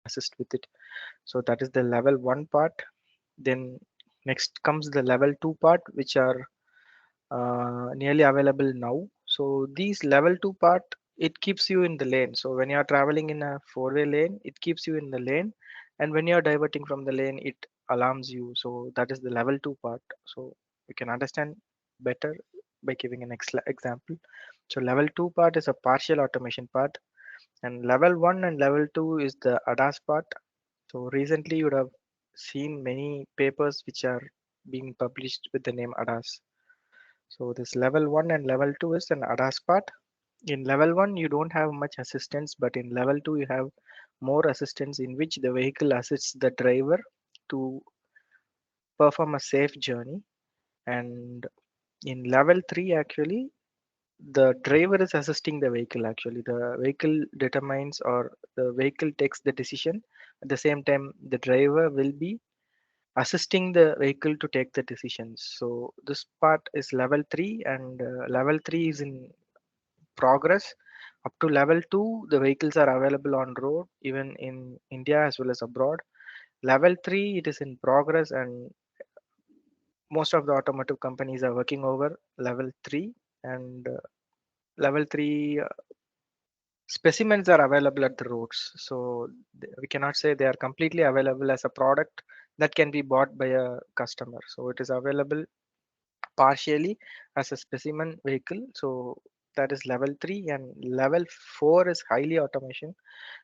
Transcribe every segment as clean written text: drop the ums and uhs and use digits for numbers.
assist with it. So that is the level 1 part. Then next comes the level 2 part, which are nearly available now. So these level 2 part, it keeps you in the lane. So when you are traveling in a four-way lane, it keeps you in the lane, and when you are diverting from the lane, it alarms you. So that is the level 2 part. So you can understand better by giving an example. So level 2 part is a partial automation part, and level 1 and level 2 is the ADAS part. So recently you would have seen many papers which are being published with the name ADAS. So this level 1 and level 2 is an ADAS part. In level 1, you don't have much assistance, but in level 2, you have more assistance in which the vehicle assists the driver to perform a safe journey. And in level 3, actually, the driver is assisting the vehicle. Actually, the vehicle determines or the vehicle takes the decision. At the same time, the driver will be assisting the vehicle to take the decisions. So this part is level 3, and level 3 is in progress. Up to level 2, the vehicles are available on road, even in India as well as abroad. Level 3, it is in progress, and most of the automotive companies are working over level 3. And level 3 specimens are available at the roads. So we cannot say they are completely available as a product that can be bought by a customer. So it is available partially as a specimen vehicle. So that is level 3, and level 4 is highly automation.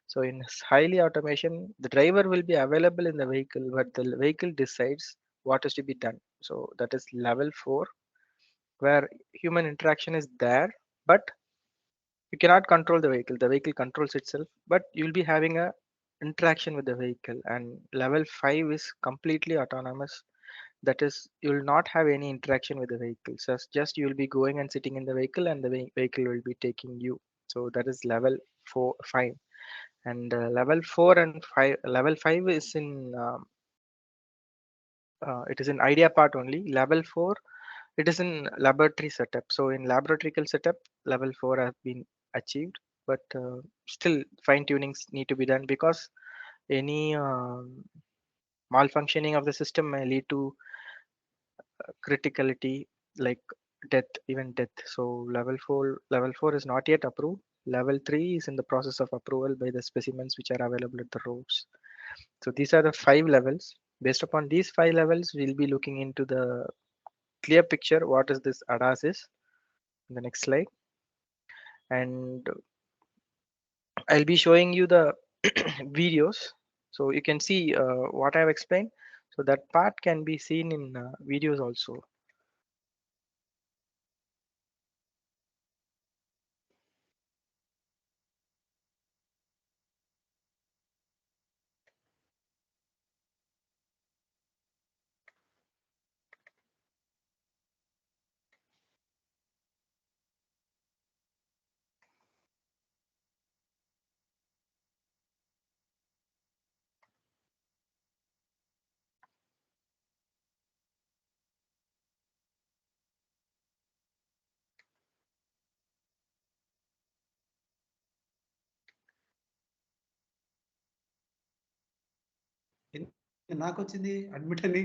So in highly automation, the driver will be available in the vehicle, but the vehicle decides what is to be done. So that is level 4, where human interaction is there, but you cannot control the vehicle. The vehicle controls itself, but you'll be having a interaction with the vehicle. And level 5 is completely autonomous. That is, you will not have any interaction with the vehicle. So just you will be going and sitting in the vehicle, and the vehicle will be taking you. So that is level 4 5. And level 4 and 5, level 5 is in it is in idea part only. Level 4, it is in laboratory setup. So in laboratory setup, level 4 has been achieved, but still fine tunings need to be done, because any malfunctioning of the system may lead to criticality, like death, even death. So level 4 is not yet approved. Level 3 is in the process of approval by the specimens which are available at the roads. So these are the 5 levels. Based upon these 5 levels, we'll be looking into the clear picture what is this ADAS is in the next slide. And I'll be showing you the videos, so you can see what I've explained. So that part can be seen in videos also. నాకు వచ్చింది admit అని.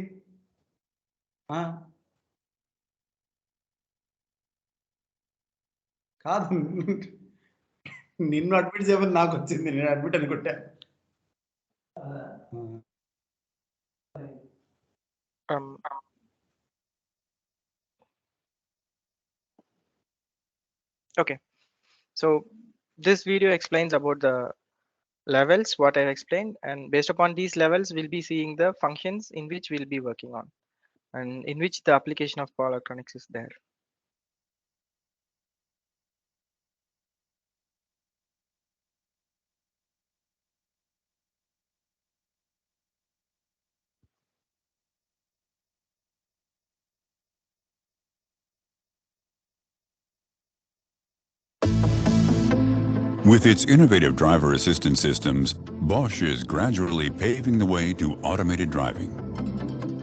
కాదు, నిన్ను admit చేయమని నాకు వచ్చింది, నేను admit అనుకుంటా. Okay, so this video explains about the levels what I explained, and based upon these levels we'll be seeing the functions in which we'll be working on, and in which the application of power electronics is there. With its innovative driver assistance systems, Bosch is gradually paving the way to automated driving.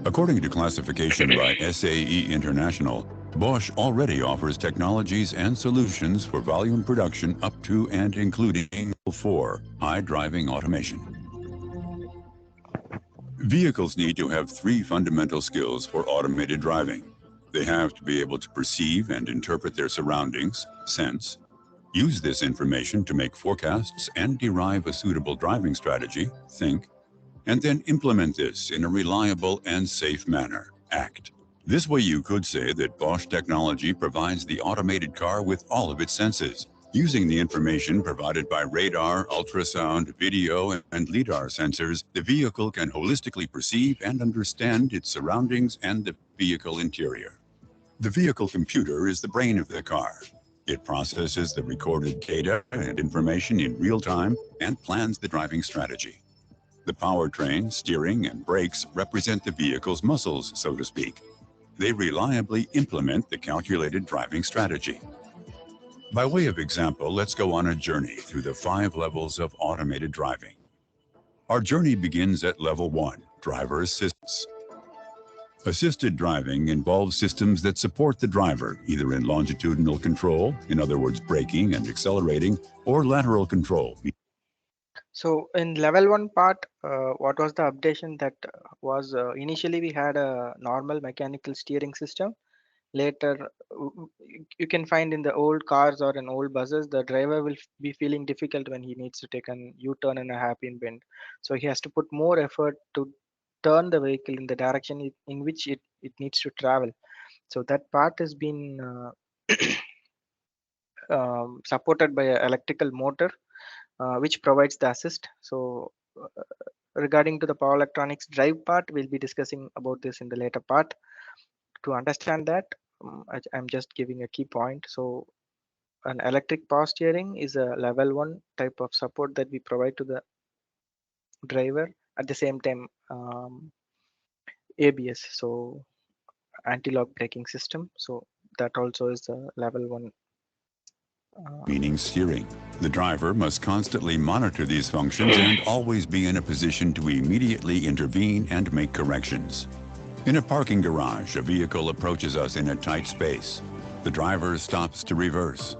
According to classification by SAE International, Bosch already offers technologies and solutions for volume production up to and including level 4 high driving automation. Vehicles need to have three fundamental skills for automated driving. They have to be able to perceive and interpret their surroundings, sense, use this information to make forecasts and derive a suitable driving strategy, think, and then implement this in a reliable and safe manner, act. This way you could say that Bosch technology provides the automated car with all of its senses. Using the information provided by radar, ultrasound, video, and LiDAR sensors, the vehicle can holistically perceive and understand its surroundings and the vehicle interior. The vehicle computer is the brain of the car. It processes the recorded data and information in real time and plans the driving strategy. The powertrain, steering, and brakes represent the vehicle's muscles, so to speak. They reliably implement the calculated driving strategy. By way of example, let's go on a journey through the 5 levels of automated driving. Our journey begins at level 1, driver assistance. Assisted driving involves systems that support the driver, either in longitudinal control, in other words, braking and accelerating, or lateral control. So in level 1 part, what was the updation that was initially we had a normal mechanical steering system. Later, you can find in the old cars or in old buses, the driver will be feeling difficult when he needs to take an U-turn and a hairpin bend. So he has to put more effort to turn the vehicle in the direction in which it needs to travel. So that part has been supported by an electrical motor, which provides the assist. So regarding to the power electronics drive part, we'll be discussing about this in the later part. To understand that, I'm just giving a key point. So an electric power steering is a level 1 type of support that we provide to the driver. At the same time, ABS, so anti-lock braking system. So that also is a level 1. Meaning steering. The driver must constantly monitor these functions and always be in a position to immediately intervene and make corrections. In a parking garage, a vehicle approaches us in a tight space. The driver stops to reverse.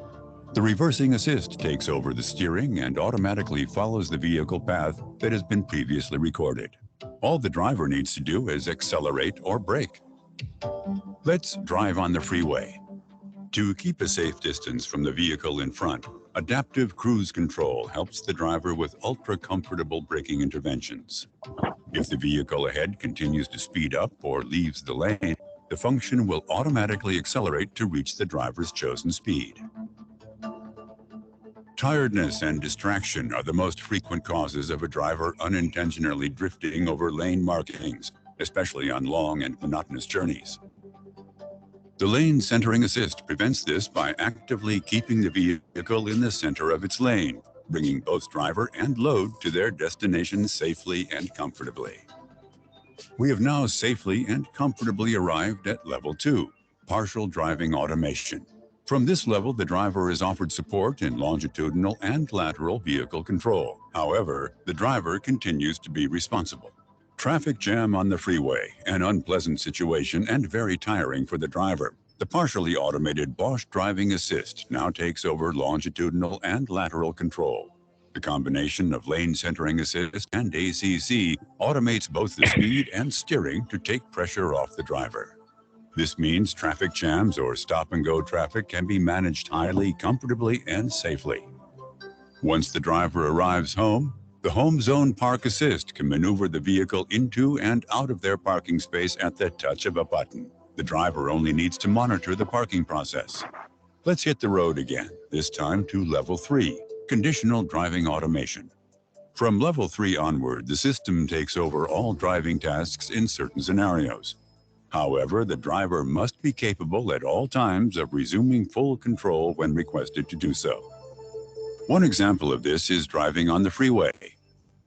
The reversing assist takes over the steering and automatically follows the vehicle path that has been previously recorded. All the driver needs to do is accelerate or brake. Let's drive on the freeway. To keep a safe distance from the vehicle in front, adaptive cruise control helps the driver with ultra-comfortable braking interventions. If the vehicle ahead continues to speed up or leaves the lane, the function will automatically accelerate to reach the driver's chosen speed. Tiredness and distraction are the most frequent causes of a driver unintentionally drifting over lane markings, especially on long and monotonous journeys. The lane centering assist prevents this by actively keeping the vehicle in the center of its lane, bringing both driver and load to their destination safely and comfortably. We have now safely and comfortably arrived at level 2, partial driving automation. From this level, the driver is offered support in longitudinal and lateral vehicle control. However, the driver continues to be responsible. Traffic jam on the freeway, an unpleasant situation and very tiring for the driver. The partially automated Bosch Driving Assist now takes over longitudinal and lateral control. The combination of lane centering assist and ACC automates both the speed and steering to take pressure off the driver. This means traffic jams or stop-and-go traffic can be managed highly comfortably and safely. Once the driver arrives home, the Home Zone Park Assist can maneuver the vehicle into and out of their parking space at the touch of a button. The driver only needs to monitor the parking process. Let's hit the road again, this time to level 3, conditional driving automation. From level 3 onward, the system takes over all driving tasks in certain scenarios. However, the driver must be capable at all times of resuming full control when requested to do so. One example of this is driving on the freeway.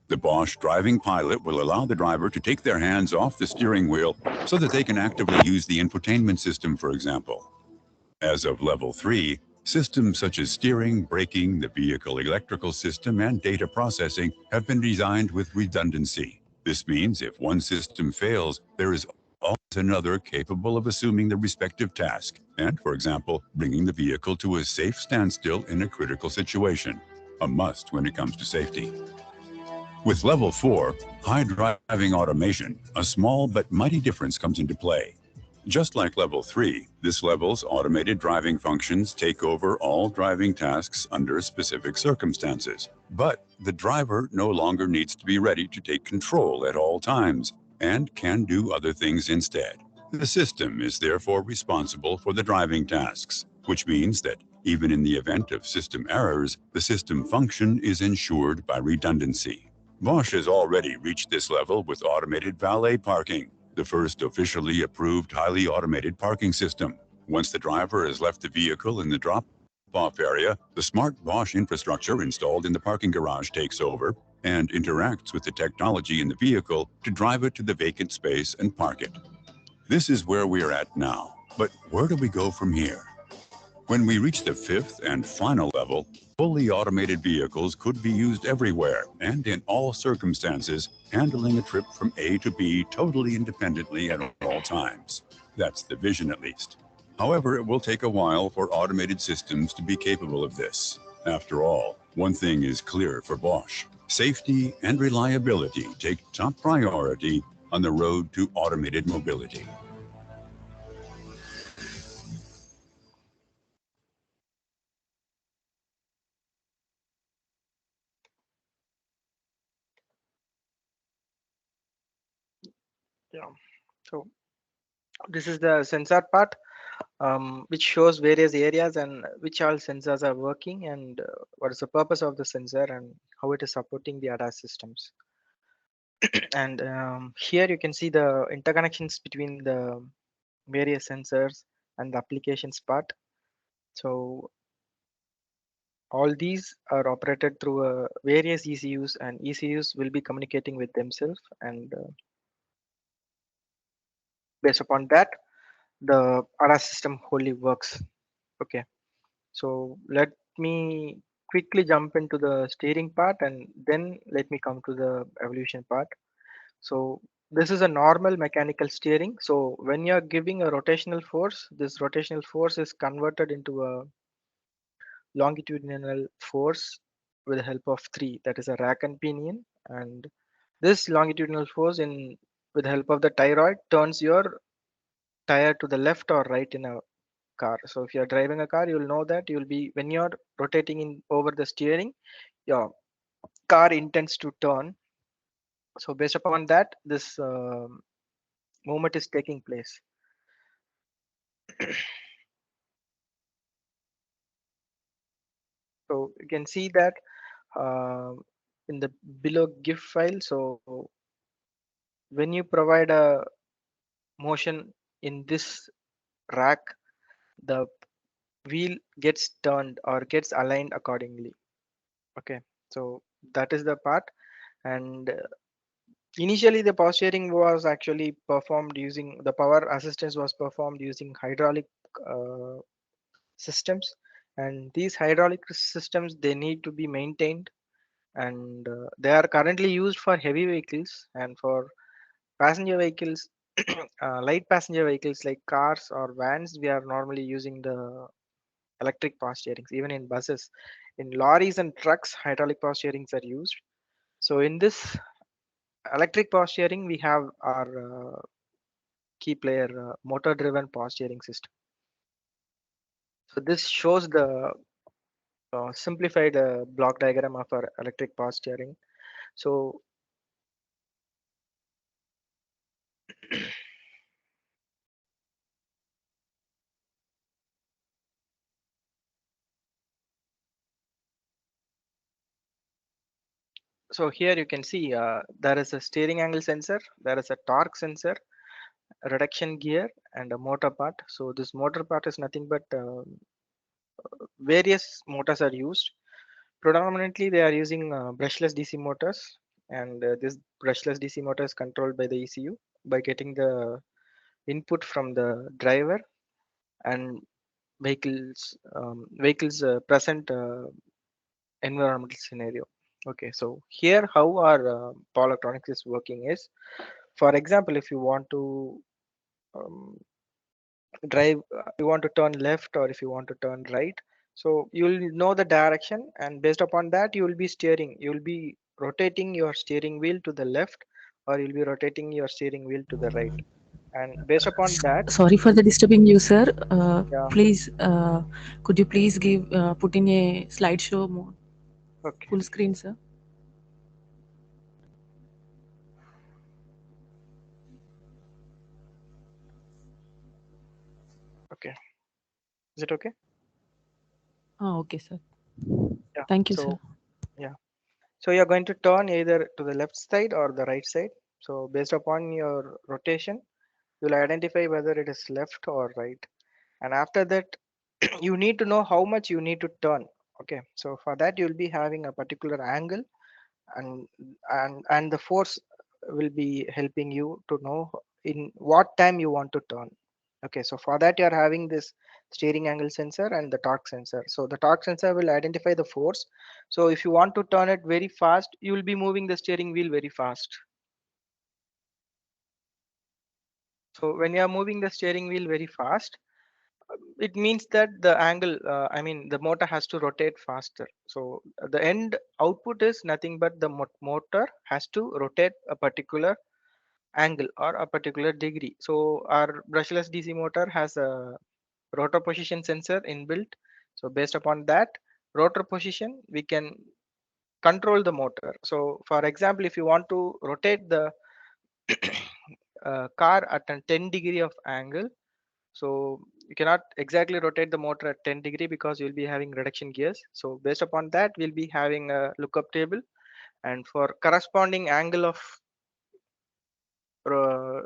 The Bosch Driving Pilot will allow the driver to take their hands off the steering wheel so that they can actively use the infotainment system, for example. As of level 3, systems such as steering, braking, the vehicle electrical system, and data processing have been designed with redundancy. This means if one system fails, there is always another capable of assuming the respective task and, for example, bringing the vehicle to a safe standstill in a critical situation, a must when it comes to safety. With level 4, high driving automation, a small but mighty difference comes into play. Just like level 3, this level's automated driving functions take over all driving tasks under specific circumstances. But the driver no longer needs to be ready to take control at all times and can do other things instead. The system is therefore responsible for the driving tasks, which means that even in the event of system errors, the system function is ensured by redundancy. Bosch has already reached this level with automated valet parking, the first officially approved highly automated parking system. Once the driver has left the vehicle in the drop-off area, the smart Bosch infrastructure installed in the parking garage takes over and interacts with the technology in the vehicle to drive it to the vacant space and park it. This is where we're at now, but where do we go from here? When we reach the fifth and final level, fully automated vehicles could be used everywhere and in all circumstances, handling a trip from A to B totally independently at all times. That's the vision, at least. However, it will take a while for automated systems to be capable of this. After all, one thing is clear for Bosch: safety and reliability take top priority on the road to automated mobility. Yeah. So this is the sensor part, which shows various areas and which all sensors are working and what is the purpose of the sensor and how it is supporting the ADAS systems. And here you can see the interconnections between the various sensors and the applications part. So all these are operated through various ECUs, and ECUs will be communicating with themselves, and based upon that the ADAS system wholly works. Okay, so let me quickly jump into the steering part and then let me come to the evolution part. So this is a normal mechanical steering. So when you're giving a rotational force, this rotational force is converted into a longitudinal force with the help of three, that is a rack and pinion. And this longitudinal force in with the help of the thyroid turns your tire to the left or right in a car. So if you're driving a car, you'll know that you'll be when you're rotating in over the steering, your car intends to turn. So based upon that, this movement is taking place. So you can see that uh, in the below GIF file. So when you provide a motion in this rack, the wheel gets turned or gets aligned accordingly. Okay, so that is the part. And initially the power steering was actually performed using the power assistance was performed using hydraulic uh, systems, and these hydraulic systems they need to be maintained, and they are currently used for heavy vehicles and for passenger vehicles. Light passenger vehicles like cars or vans, we are normally using the electric power steerings. Even in buses, in lorries and trucks, hydraulic power steerings are used. So in this electric power steering, we have our key player motor driven power steering system. So this shows the simplified block diagram of our electric power steering. So so here you can see there is a steering angle sensor, there is a torque sensor, a reduction gear, and a motor part. So this motor part is nothing but various motors are used. Predominantly, they are using brushless DC motors, and this brushless DC motor is controlled by the ECU by getting the input from the driver and vehicles present environmental scenario. Okay, so here how our power electronics is working is, for example, if you want to um, drive, you want to turn left or if you want to turn right. So you'll know the direction, and based upon that you will be steering. You'll be rotating your steering wheel to the left, or you'll be rotating your steering wheel to the right. And based upon that, Sorry for the disturbing you, sir. yeah, Please, could you please give put in a slideshow mode, okay, full screen, sir? okay. Is it okay? Okay, sir. Yeah. Thank you, sir. So yeah. So you're going to turn either to the left side or the right side. So based upon your rotation, you'll identify whether it is left or right. And after that, you need to know how much you need to turn. Okay. So for that, you'll be having a particular angle, and and the force will be helping you to know in what time you want to turn. Okay, so for that you're having this steering angle sensor and the torque sensor. So the torque sensor will identify the force. So if you want to turn it very fast, you will be moving the steering wheel very fast. So when you are moving the steering wheel very fast, it means that the angle, I mean the motor has to rotate faster. So the end output is nothing but the motor has to rotate a particular angle or a particular degree. So our brushless DC motor has a rotor position sensor inbuilt. So based upon that rotor position, we can control the motor. So for example, if you want to rotate the car at a 10-degree of angle, so you cannot exactly rotate the motor at 10-degree because you'll be having reduction gears. So based upon that, we'll be having a lookup table, and for corresponding angle of uh,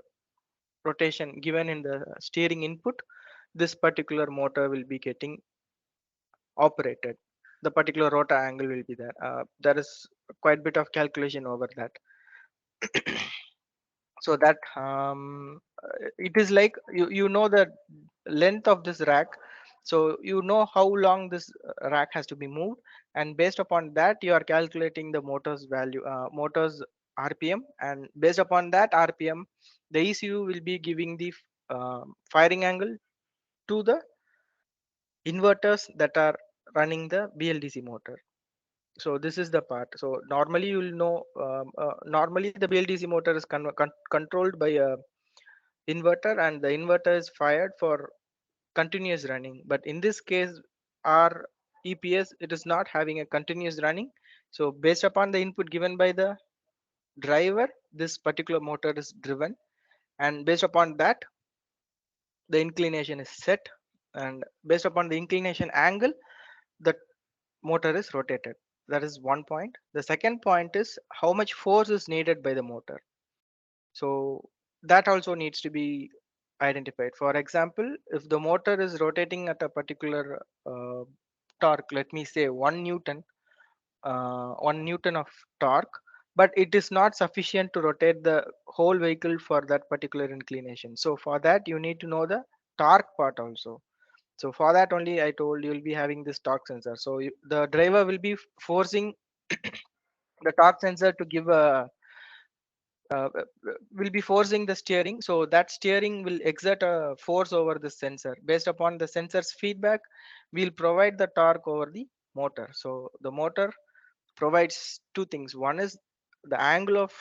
rotation given in the steering input, this particular motor will be getting operated. The particular rotor angle will be there. There is quite bit of calculation over that. So that it is like you know the length of this rack, so you know how long this rack has to be moved, and based upon that you are calculating the motor's value, motor's RPM, and based upon that RPM, the ECU will be giving the firing angle to the inverters that are running the BLDC motor. So this is the part. So normally you will know, normally the BLDC motor is controlled by a inverter, and the inverter is fired for continuous running. But in this case, our EPS, it is not having a continuous running. So based upon the input given by the driver, this particular motor is driven, and based upon that the inclination is set, and based upon the inclination angle, the motor is rotated. That is one point. The second point is how much force is needed by the motor. So that also needs to be identified. For example, if the motor is rotating at a particular torque, let me say 1 Newton, 1 Newton of torque, but it is not sufficient to rotate the whole vehicle for that particular inclination. So for that, you need to know the torque part also. So for that only, I told you'll be having this torque sensor. So the driver will be forcing the torque sensor to give a will be forcing the steering. So that steering will exert a force over the sensor. Based upon the sensor's feedback, we'll provide the torque over the motor. So the motor provides two things. One is the angle of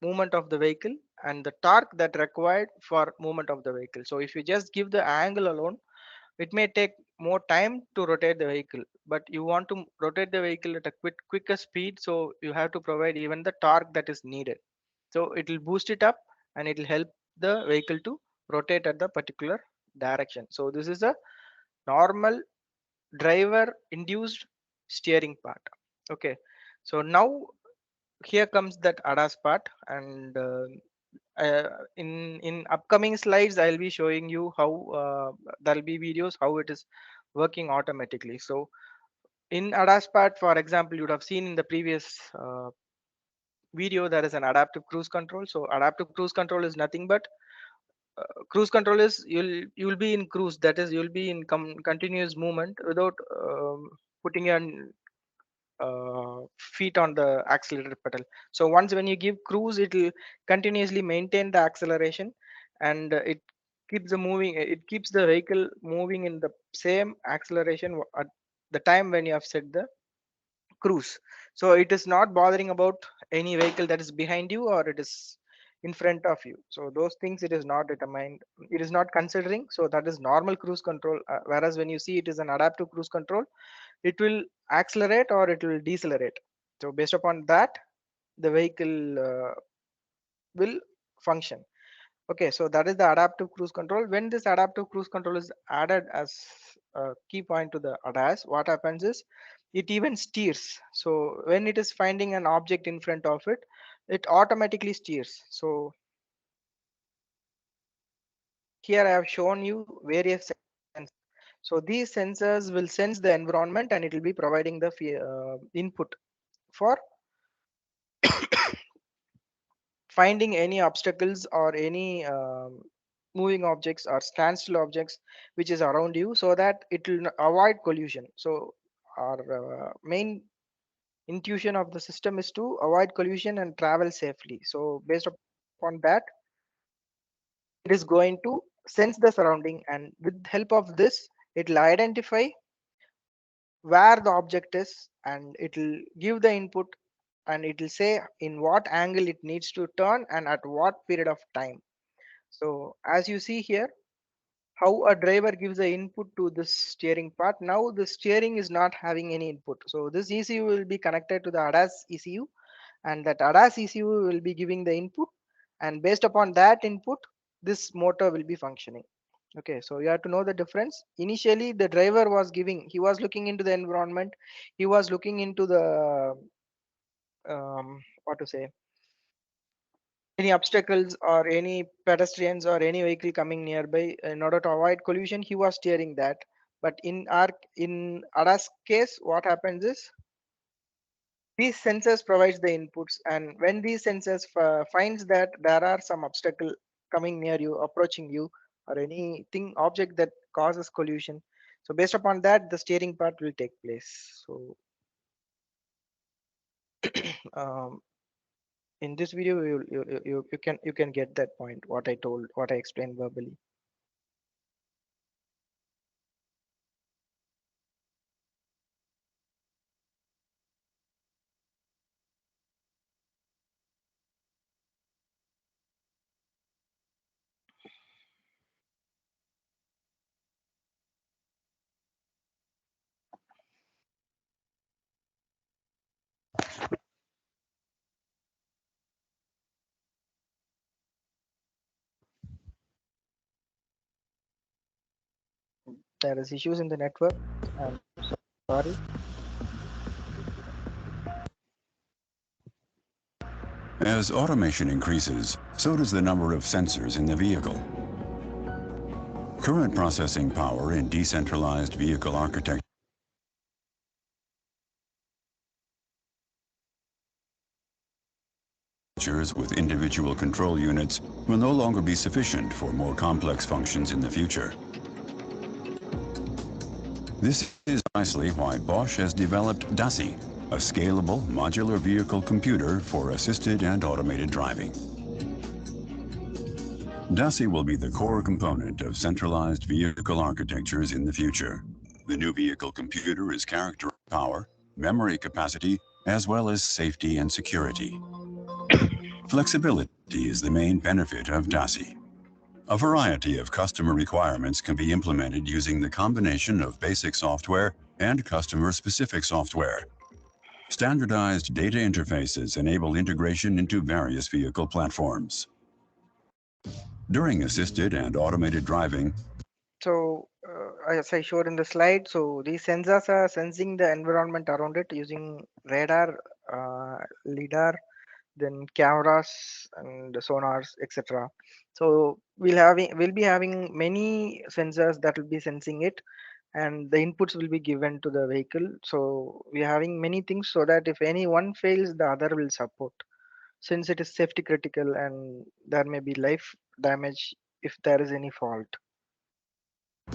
movement of the vehicle and the torque that required for movement of the vehicle. So if you just give the angle alone, it may take more time to rotate the vehicle, but you want to rotate the vehicle at a quicker speed, so you have to provide even the torque that is needed. So it will boost it up, and it will help the vehicle to rotate at the particular direction. So this is a normal driver induced steering part. Okay, so now here comes that ADAS part, and in upcoming slides I'll be showing you how there'll be videos how it is working automatically. So in ADAS part, for example, you would have seen in the previous video, there is an adaptive cruise control. So adaptive cruise control is nothing but cruise control is you'll be in cruise, that is you'll be in continuous movement without putting your feet on the accelerator pedal. So once when you give cruise, it will continuously maintain the acceleration, and it keeps the vehicle moving in the same acceleration at the time when you have set the cruise. So it is not bothering about any vehicle that is behind you or it is in front of you. So those things it is not determined, it is not considering. So that is normal cruise control, whereas when you see it is an adaptive cruise control, it will accelerate or it will decelerate. So based upon that, the vehicle will function. Okay, so that is the adaptive cruise control. When this adaptive cruise control is added as a key point to the ADAS, what happens is it even steers. So when it is finding an object in front of it, it automatically steers. So here I have shown you various sensors. So these sensors will sense the environment and it will be providing the input for finding any obstacles or any moving objects or standstill objects which is around you, so that it will avoid collision. So our main intuition of the system is to avoid collision and travel safely. So based upon that, it is going to sense the surrounding, and with help of this it will identify where the object is and it will give the input, and it will say in what angle it needs to turn and at what period of time. So as you see here, how a driver gives the input to this steering part. Now the steering is not having any input. So this ECU will be connected to the ADAS ECU, and that ADAS ECU will be giving the input, and based upon that input, this motor will be functioning. Okay, so you have to know the difference. Initially, the driver was giving, he was looking into the environment, he was looking into the what to say, any obstacles or any pedestrians or any vehicle coming nearby. In order to avoid collision, he was steering that. But in ADAS case, what happens is these sensors provides the inputs, and when these sensors finds that there are some obstacle coming near you, approaching you, or anything object that causes collision, so based upon that the steering part will take place. So um, in this video you can get that point, what I explained verbally. There is issues in the network. I'm sorry. As automation increases, so does the number of sensors in the vehicle. Current processing power in decentralized vehicle architecture with individual control units will no longer be sufficient for more complex functions in the future. This is precisely why Bosch has developed DASI, a scalable modular vehicle computer for assisted and automated driving. DASI will be the core component of centralized vehicle architectures in the future. The new vehicle computer is characterized by power, memory capacity, as well as safety and security. Flexibility is the main benefit of DASI. A variety of customer requirements can be implemented using the combination of basic software and customer-specific software. Standardized data interfaces enable integration into various vehicle platforms. During assisted and automated driving, So as I showed in the slide, so these sensors are sensing the environment around it using radar, lidar, then cameras and sonars, etc. So we'll be having many sensors that will be sensing it, and the inputs will be given to the vehicle. So we're having many things so that if any one fails, the other will support, since it is safety critical and there may be life damage if there is any fault.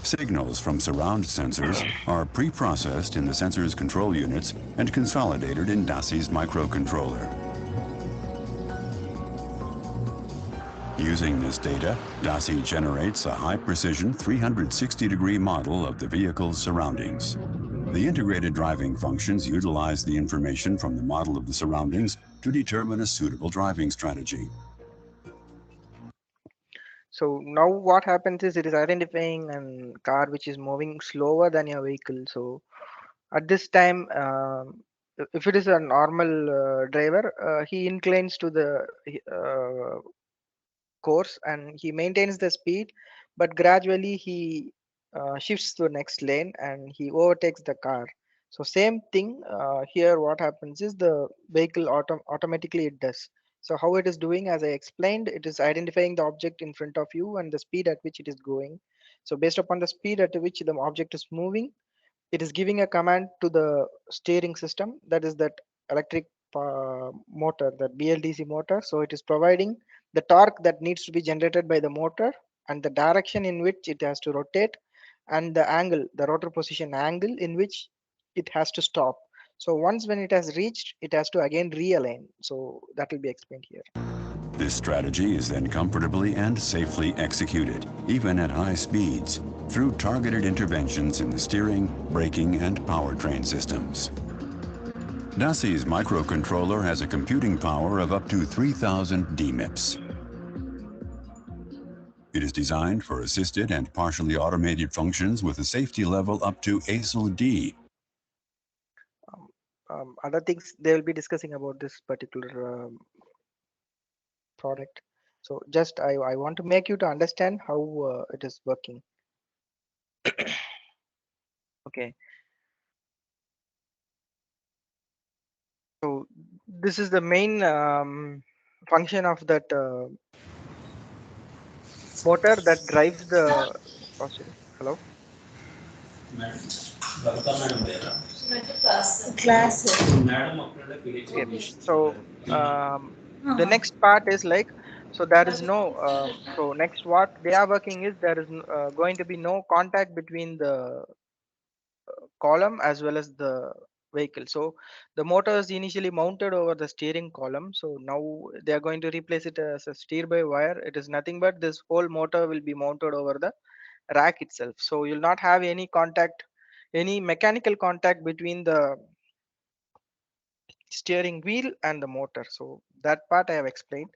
signals from surround sensors are pre-processed in the sensor's control units and consolidated in DASI's microcontroller. Using this data, DASI generates a high-precision 360-degree model of the vehicle's surroundings. The integrated driving functions utilize the information from the model of the surroundings to determine a suitable driving strategy. So now what happens is it is identifying a car which is moving slower than your vehicle. So at this time, if it is a normal driver, he inclines to the course and he maintains the speed, but gradually he shifts to the next lane and he overtakes the car. So same thing here. What happens is the vehicle automatically it does. So how it is doing, as I explained, it is identifying the object in front of you and the speed at which it is going. So based upon the speed at which the object is moving, it is giving a command to the steering system, that is that electric motor, that BLDC motor. So it is providing the torque that needs to be generated by the motor and the direction in which it has to rotate and the angle, the rotor position angle in which it has to stop. So once when it has reached, it has to again realign. So that will be explained here. This strategy is then comfortably and safely executed, even at high speeds, through targeted interventions in the steering, braking, and powertrain systems. DASI's microcontroller has a computing power of up to 3,000 DMIPS. It is designed for assisted and partially automated functions with a safety level up to ASIL D. Other things they will be discussing about this particular product. So just I want to make you to understand how it is working. Okay, so this is the main function of that motor that drives the, oh sorry, hello. Class. Okay, so the next part is like, so there is no so next what they are working is there is going to be no contact between the column as well as the vehicle. So the motor is initially mounted over the steering column. So now they are going to replace it as a steer by wire. It is nothing but this whole motor will be mounted over the rack itself. So you'll not have any contact, any mechanical contact between the steering wheel and the motor. So that part I have explained.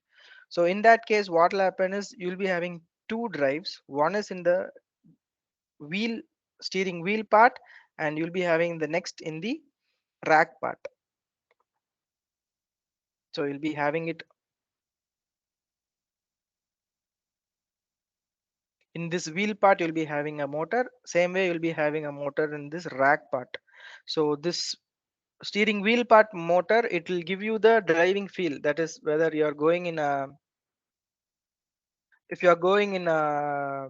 So in that case, what will happen is you'll be having two drives. One is in the wheel, steering wheel part, and you'll be having the next in the rack part. So you'll be having it in this wheel part, you'll be having a motor. Same way you'll be having a motor in this rack part. So this steering wheel part motor, it will give you the driving feel. That is whether you're going in a, if you're going in a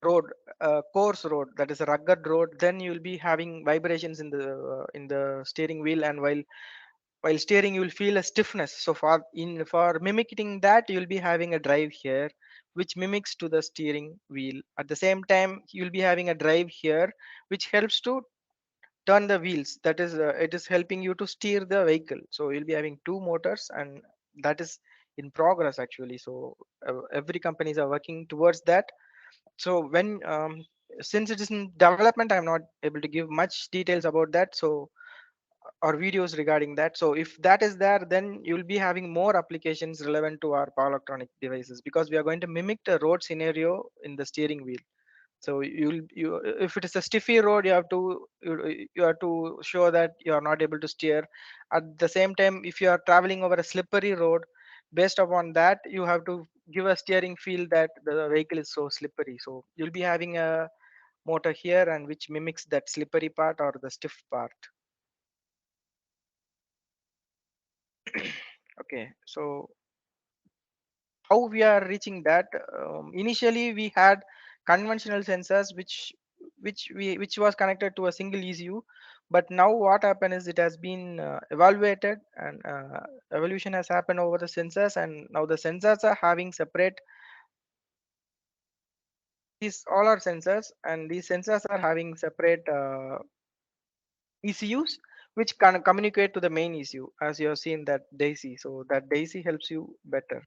road, a coarse road, that is a rugged road, then you'll be having vibrations in the steering wheel, and while steering you will feel a stiffness. So for mimicking that, you'll be having a drive here which mimics to the steering wheel. At the same time, you'll be having a drive here which helps to turn the wheels. That is it is helping you to steer the vehicle. So you'll be having two motors, and that is in progress actually. So every companies are working towards that. So when since it is in development, I'm not able to give much details about that, so or videos regarding that. So if that is there, then you'll be having more applications relevant to our power electronic devices, because we are going to mimic the road scenario in the steering wheel. So you if it is a stiffy road, you have to show that you are not able to steer. At the same time, if you are traveling over a slippery road, based upon that you have to give a steering feel that the vehicle is so slippery. So you'll be having a motor here and which mimics that slippery part or the stiff part. Okay, so how we are reaching that? Initially we had conventional sensors which was connected to a single ECU, but now what happened is it has been evaluated, and evolution has happened over the sensors, and now the sensors are having separate, these all are sensors, and these sensors are having separate ECUs which can communicate to the main ECU, as you have seen that DAISY. So that DAISY helps you better.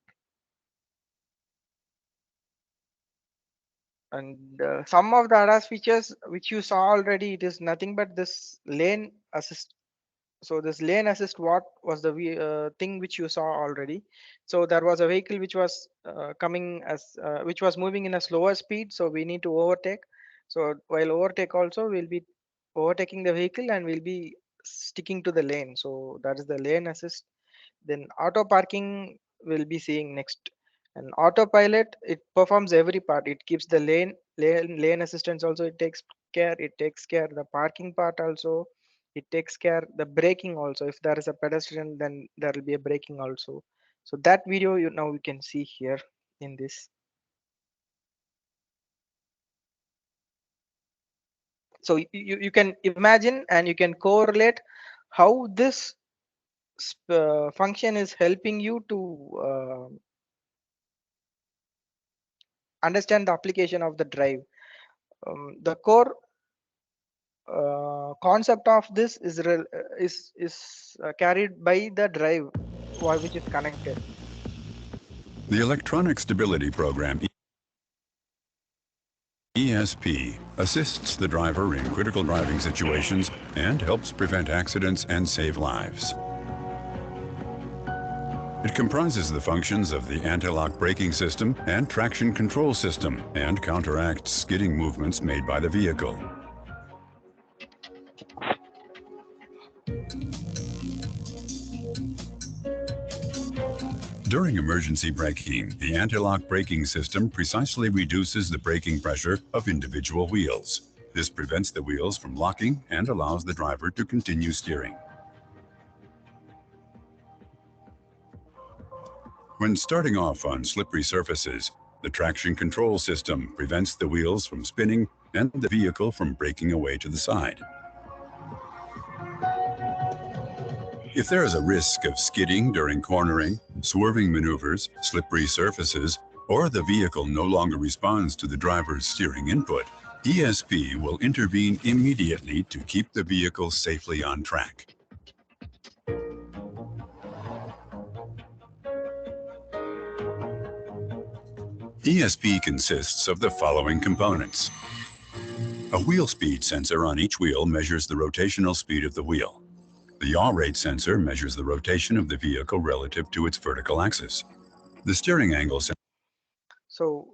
And some of the ADAS features which you saw already, it is nothing but this lane assist. So this lane assist, what was the thing which you saw already? So there was a vehicle which was coming as which was moving in a slower speed, so we need to overtake. So while overtake also, we'll be overtaking the vehicle and we'll be sticking to the lane. So that is the lane assist. Then auto parking will be seeing next. And autopilot, it performs every part. It keeps the lane assistance also, it takes care. It takes care the parking part also. It takes care the braking also. If there is a pedestrian, then there will be a braking also. So that video you now you can see here in this. So you can imagine and you can correlate how this function is helping you to understand the application of the drive. The core concept of this is carried by the drive which is connected. The Electronic Stability Program ESP assists the driver in critical driving situations and helps prevent accidents and save lives. It comprises the functions of the anti-lock braking system and traction control system and counteracts skidding movements made by the vehicle. During emergency braking, the anti-lock braking system precisely reduces the braking pressure of individual wheels. This prevents the wheels from locking and allows the driver to continue steering. When starting off on slippery surfaces, the traction control system prevents the wheels from spinning and the vehicle from breaking away to the side. If there is a risk of skidding during cornering, swerving maneuvers, slippery surfaces, or the vehicle no longer responds to the driver's steering input, ESP will intervene immediately to keep the vehicle safely on track. ESP consists of the following components. A wheel speed sensor on each wheel measures the rotational speed of the wheel. The yaw rate sensor measures the rotation of the vehicle relative to its vertical axis. The steering angle sensor. So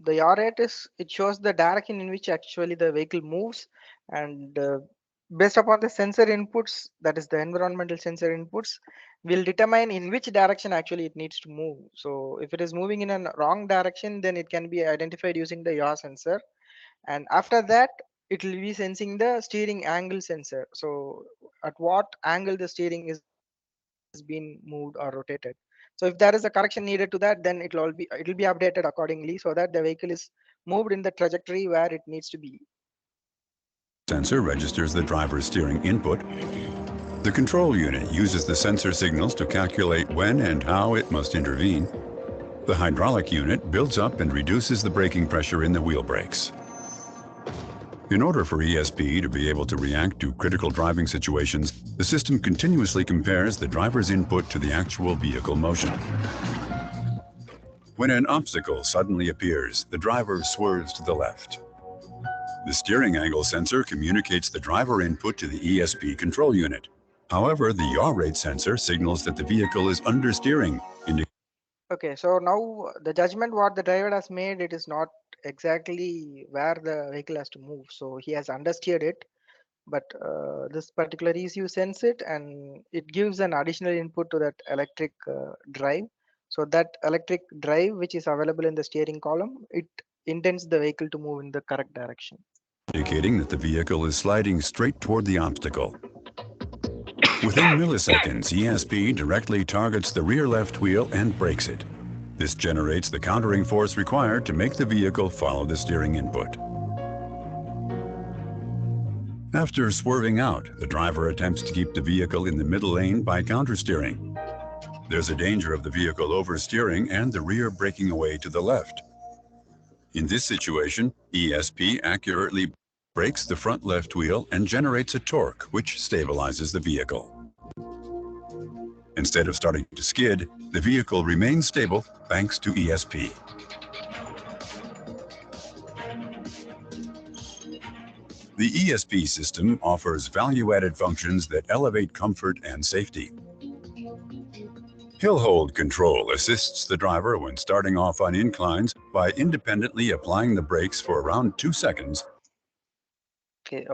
the yaw rate it shows the direction in which actually the vehicle moves, and based upon the sensor inputs, that is the environmental sensor inputs, will determine in which direction actually it needs to move. So if it is moving in a wrong direction, then it can be identified using the yaw sensor, and after that it will be sensing the steering angle sensor. So at what angle the steering is being moved or rotated. So if there is a correction needed to that, then it will be updated accordingly, so that the vehicle is moved in the trajectory where it needs to be. Sensor registers the driver's steering input. The control unit uses the sensor signals to calculate when and how it must intervene. The hydraulic unit builds up and reduces the braking pressure in the wheel brakes. In order for ESP to be able to react to critical driving situations, the system continuously compares the driver's input to the actual vehicle motion. When an obstacle suddenly appears, the driver swerves to the left. The steering angle sensor communicates the driver input to the ESP control unit. However, the yaw rate sensor signals that the vehicle is understeering. Okay, so now the judgment what the driver has made, it is not exactly where the vehicle has to move. So he has understeered it, but this particular ECU sense it and it gives an additional input to that electric drive. So that electric drive which is available in the steering column, it intends the vehicle to move in the correct direction. Indicating that the vehicle is sliding straight toward the obstacle. Within milliseconds, ESP directly targets the rear left wheel and brakes it. This generates the countering force required to make the vehicle follow the steering input. After swerving out, the driver attempts to keep the vehicle in the middle lane by countersteering. There's a danger of the vehicle oversteering and the rear breaking away to the left. In this situation, ESP accurately brakes the front left wheel and generates a torque which stabilizes the vehicle. Instead of starting to skid, the vehicle remains stable thanks to ESP. The ESP system offers value-added functions that elevate comfort and safety. Hill hold control assists the driver when starting off on inclines by independently applying the brakes for around 2 seconds. Okay,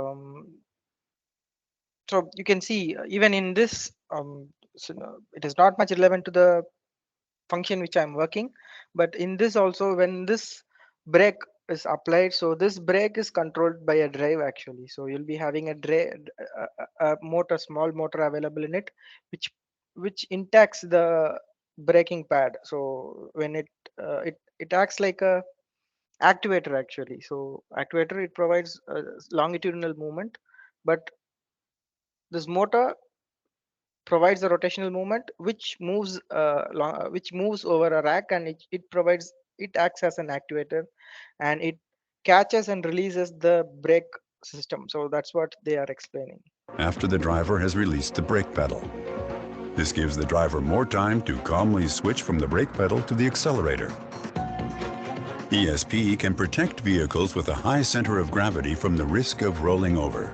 so you can see even in this, so it is not much relevant to the function which I'm working, but in this also, when this brake is applied, so this brake is controlled by a drive actually. So you'll be having a motor, small motor available in it, which intacts the braking pad. So when it acts like a actuator actually. So actuator, it provides longitudinal movement, but this motor provides a rotational movement which moves over a rack, and it acts as an actuator, and it catches and releases the brake system. So that's what they are explaining. After the driver has released the brake pedal. This gives the driver more time to calmly switch from the brake pedal to the accelerator. ESP can protect vehicles with a high center of gravity from the risk of rolling over.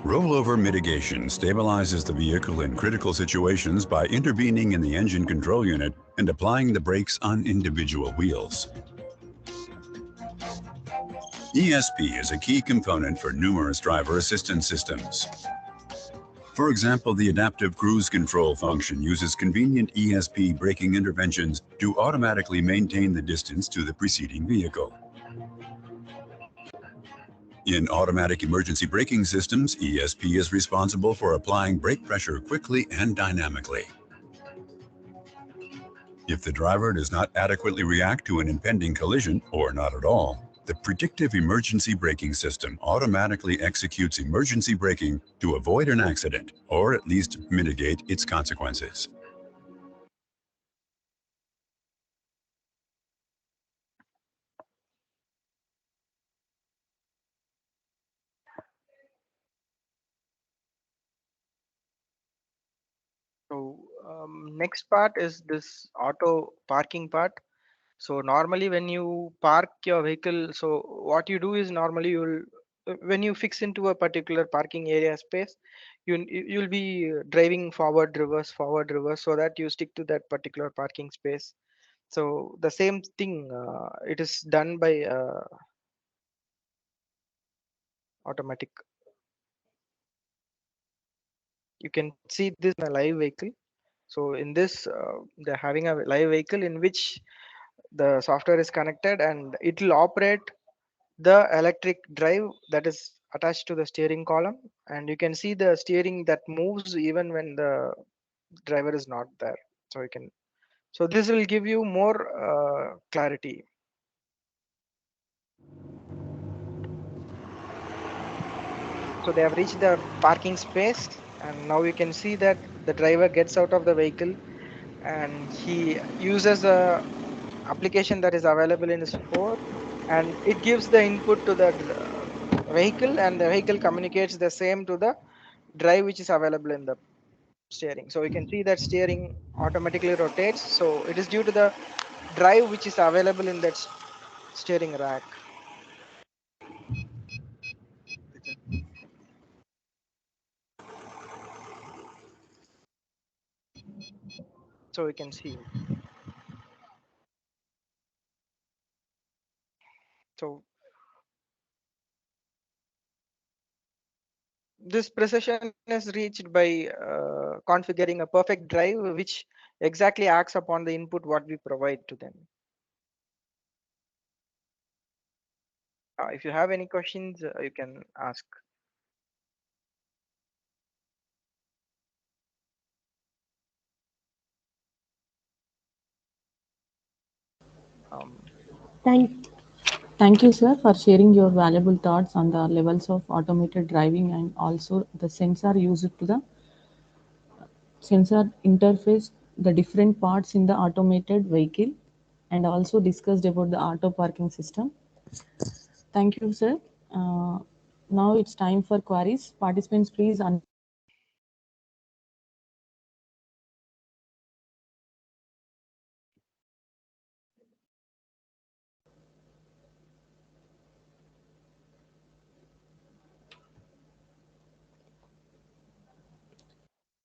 Rollover mitigation stabilizes the vehicle in critical situations by intervening in the engine control unit and applying the brakes on individual wheels. ESP is a key component for numerous driver assistance systems. For example, the adaptive cruise control function uses convenient ESP braking interventions to automatically maintain the distance to the preceding vehicle. In automatic emergency braking systems, ESP is responsible for applying brake pressure quickly and dynamically. If the driver does not adequately react to an impending collision, or not at all, the predictive emergency braking system automatically executes emergency braking to avoid an accident, or at least mitigate its consequences. So next part is this auto parking part. So normally when you park your vehicle, so what you do is normally when you fix into a particular parking area space, you'll be driving forward, reverse, so that you stick to that particular parking space. So the same thing, it is done by automatic. You can see this in a live vehicle. So in this, they're having a live vehicle in which the software is connected, and it will operate the electric drive that is attached to the steering column, and you can see the steering that moves even when the driver is not there. So you can, so this will give you more clarity. So they have reached the parking space, and now you can see that the driver gets out of the vehicle and he uses a application that is available in his phone, and it gives the input to the vehicle, and the vehicle communicates the same to the drive which is available in the steering. So you can see that steering automatically rotates, so it is due to the drive which is available in that steering rack. So you can see, so this precision is reached by configuring a perfect drive which exactly acts upon the input what we provide to them. If you have any questions, you can ask. Um, Thank, Thank you, sir, for sharing your valuable thoughts on the levels of automated driving and also the sensor used to the sensor interface, the different parts in the automated vehicle, and also discussed about the auto parking system. Thank you, sir. Now it's time for queries. Participants, please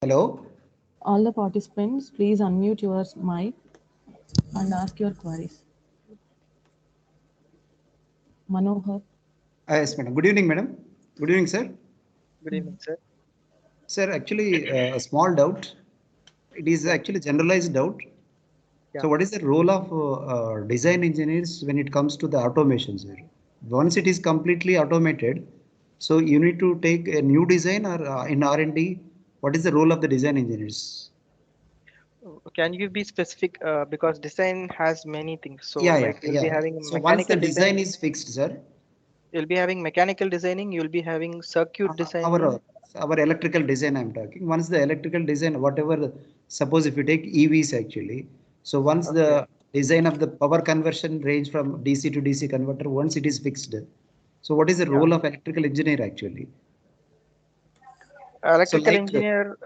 Hello. All the participants, please unmute your mic and ask your queries. Manohar. Yes, madam. Good evening, madam. Good evening, sir. Good evening, sir. Sir, actually, a small doubt. It is Yeah, actually generalized doubt. yeah. So, what is the role of design engineers when it comes to the automation, sir? Once it is completely automated, so you need to take a new design or in R&D. What is the role of the design engineers? Can you be specific? Because design has many things. So, Yeah, yeah, like you'll be yeah. having So once the mechanical design designing, is fixed, sir, you'll be having mechanical designing, you'll be having circuit our designing. our electrical design I'm talking. Once the electrical design, whatever, suppose if you take EVs actually, so once the Okay. design of the power conversion range from DC to DC converter, once it is fixed, so what is the Yeah. role of electrical engineer actually? So Electrical like engineer,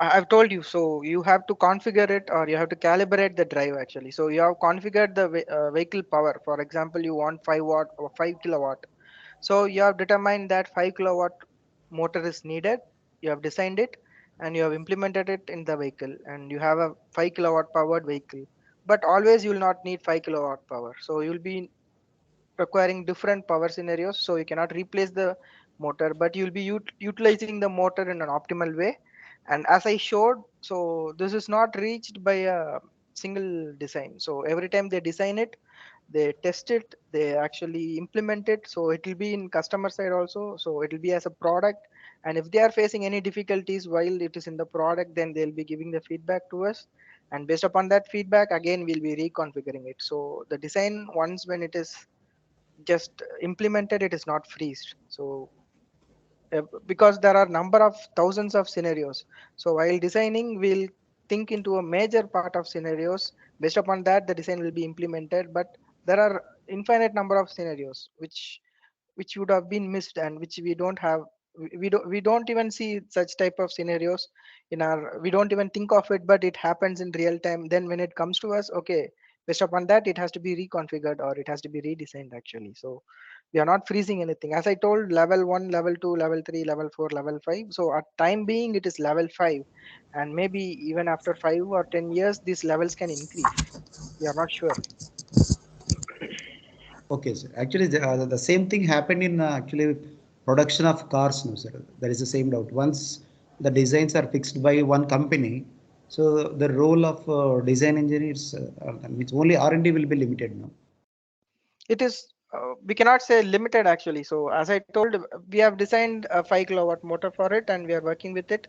I've told you, so you have to configure it or you have to calibrate the drive actually. So you have configured the vehicle power. For example, you want 5 watt or 5 kilowatt. So you have determined that 5 kilowatt motor is needed. You have designed it and you have implemented it in the vehicle and you have a 5 kilowatt powered vehicle. But always you will not need 5 kilowatt power. So you'll be requiring different power scenarios, so you cannot replace the motor, but you'll be utilizing the motor in an optimal way. And as I showed, so this is not reached by a single design. So every time they design it, they test it, they actually implement it, so it will be in customer side also, so it will be as a product. And if they are facing any difficulties while it is in the product, then they'll be giving the feedback to us, and based upon that feedback again we'll be reconfiguring it. So the design, once when it is just implemented, it is not freezed. So because there are number of thousands of scenarios, so while designing we'll think into a major part of scenarios. Based upon that the design will be implemented, but there are infinite number of scenarios which would have been missed and which we don't have. We don't even see such type of scenarios in our, we don't even think of it, but it happens in real time. Then when it comes to us, okay, based upon that it has to be reconfigured or it has to be redesigned actually. So we are not freezing anything. As I told, level 1, level 2, level 3, level 4, level 5. So at time being it is level 5, and maybe even after 5 or 10 years these levels can increase. We are not sure. okay, sir. Actually, the same thing happened in actually production of cars, no, sir. There is the same doubt. Once the designs are fixed by one company, so the role of design engineers, means only R&D will be limited now. It is we cannot say limited actually. So as I told, we have designed a 5 kilowatt motor for it and we are working with it,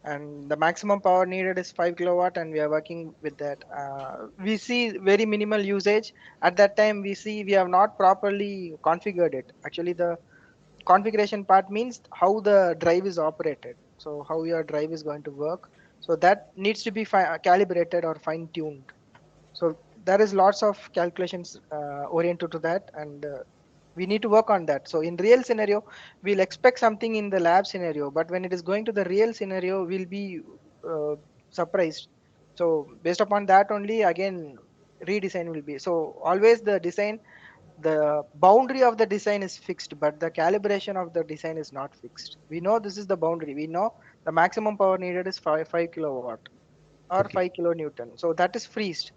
and the maximum power needed is 5 kilowatt and we are working with that. We see very minimal usage at that time. We see we have not properly configured it actually. The configuration part means how the drive is operated, so how your drive is going to work, so that needs to be calibrated or fine tuned. So there is lots of calculations oriented to that, and we need to work on that. So in real scenario we'll expect something in the lab scenario, but when it is going to the real scenario we'll be uh, surprised. So based upon that only again redesign will be. So always the design, the boundary of the design is fixed, but the calibration of the design is not fixed. We know this is the boundary, we know the maximum power needed is 5 kilowatt or Okay, 5 kilonewton, so that is freezed.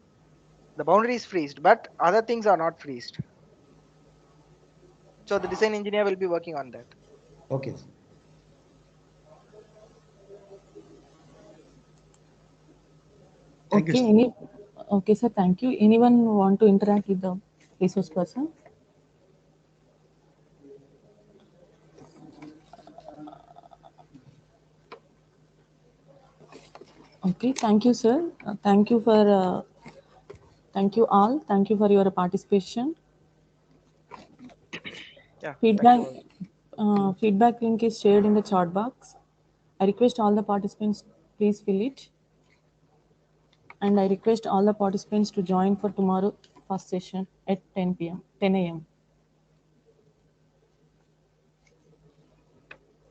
The boundary is freezed, but other things are not freezed. So the design engineer will be working on that. okay, sir. Thank you, Okay, sir. okay, sir, thank you. Anyone want to interact with the resource person? Okay, thank you, sir. Thank you all. Thank you for your participation. Yeah, thank Feedback, you all. feedback link is shared in the chat box. I request all the participants please fill it, and I request all the participants to join for tomorrow first session at 10 p.m. 10 a.m.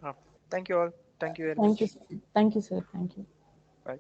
Uh, Thank you all. Thank you very Thank you, much. sir. Thank you, sir. Thank you. Bye.